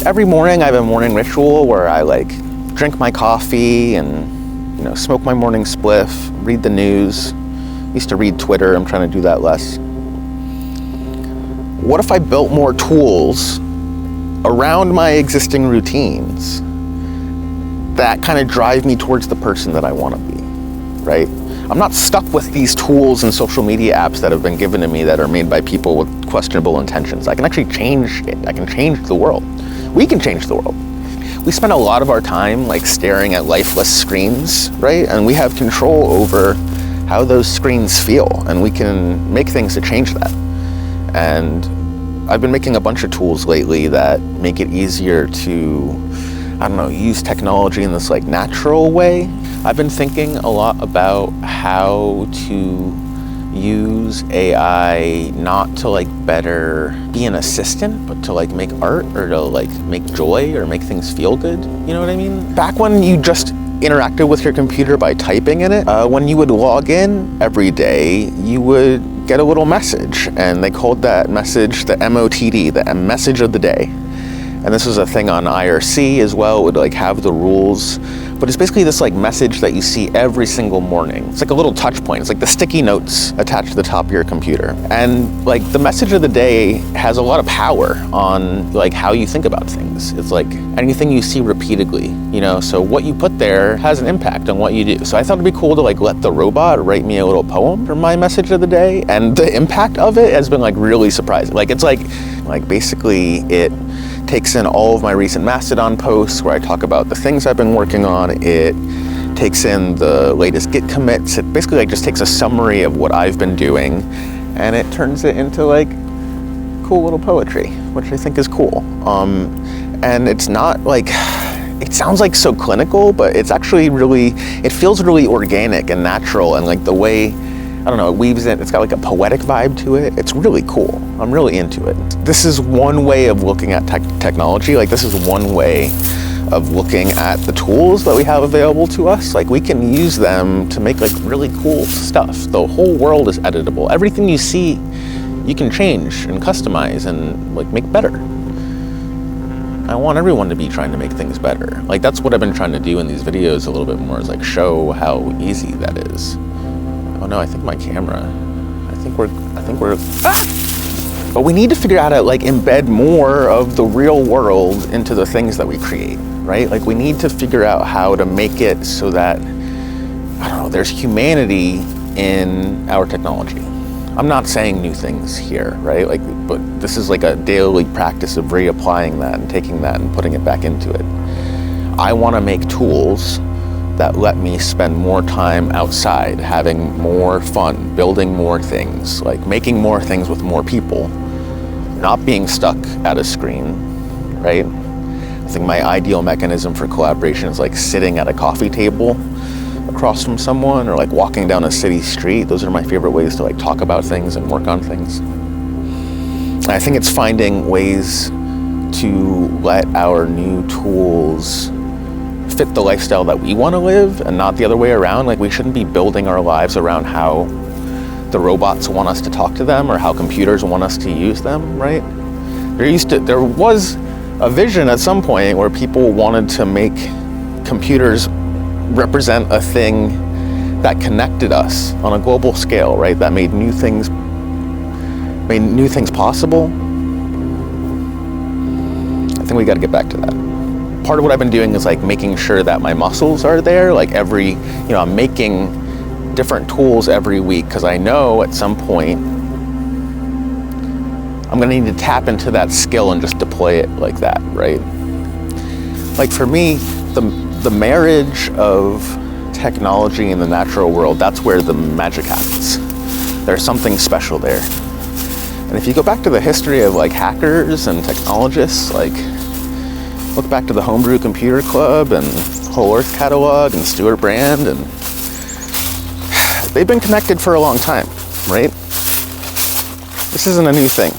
Every morning I have a morning ritual where I like drink my coffee and, you know, smoke my morning spliff, read the news. I used to read Twitter, I'm trying to do that less. What if I built more tools around my existing routines that kind of drive me towards the person that I want to be, right? I'm not stuck with these tools and social media apps that have been given to me that are made by people with questionable intentions. I can actually change it. I can change the world. We can change the world. We spend a lot of our time like staring at lifeless screens, right? And we have control over how those screens feel, and we can make things to change that. And I've been making a bunch of tools lately that make it easier to, I don't know, use technology in this like natural way. I've been thinking a lot about how to use AI not to like better be an assistant, but to like make art or to like make joy or make things feel good. You know what I mean? Back when you just interacted with your computer by typing in it, when you would log in every day, you would get a little message, and they called that message the MOTD, the message of the day. And this was a thing on IRC as well. It would like have the rules, but it's basically this like message that you see every single morning. It's like a little touch point. It's like the sticky notes attached to the top of your computer. And like the message of the day has a lot of power on like how you think about things. It's like anything you see repeatedly, you know, so what you put there has an impact on what you do. So I thought it'd be cool to like let the robot write me a little poem for my message of the day. And the impact of it has been like really surprising. Like it's like basically it takes in all of my recent Mastodon posts where I talk about the things I've been working on. It takes in the latest Git commits. It basically like just takes a summary of what I've been doing, and it turns it into like cool little poetry, which I think is cool. And it's not like, it sounds like so clinical, but it's actually really, it feels really organic and natural, and like the way, I don't know, it weaves in, it's got like a poetic vibe to it. It's really cool. I'm really into it. This is one way of looking at technology. Like this is one way of looking at the tools that we have available to us. Like we can use them to make like really cool stuff. The whole world is editable. Everything you see, you can change and customize and like make better. I want everyone to be trying to make things better. Like that's what I've been trying to do in these videos a little bit more, is like show how easy that is. Oh no, I think my camera, I think we're, But we need to figure out how to like embed more of the real world into the things that we create, right? Like we need to figure out how to make it so that, I don't know, there's humanity in our technology. I'm not saying new things here, right? Like, but this is like a daily practice of reapplying that and taking that and putting it back into it. I want to make tools that let me spend more time outside, having more fun, building more things, like making more things with more people, not being stuck at a screen, right? I think my ideal mechanism for collaboration is like sitting at a coffee table across from someone, or like walking down a city street. Those are my favorite ways to like talk about things and work on things. And I think it's finding ways to let our new tools fit the lifestyle that we want to live and not the other way around. Like we shouldn't be building our lives around how the robots want us to talk to them or how computers want us to use them, right? There was a vision at some point where people wanted to make computers represent a thing that connected us on a global scale, right? That made new things possible. I think we got to get back to that. Part of what I've been doing is like making sure that my muscles are there. Like I'm making different tools every week, because I know at some point I'm gonna need to tap into that skill and just deploy it like that, right? Like for me, the marriage of technology and the natural world, that's where the magic happens. There's something special there. And if you go back to the history of like hackers and technologists, like look back to the Homebrew Computer Club and Whole Earth Catalog and Stuart Brand, and they've been connected for a long time, right? This isn't a new thing.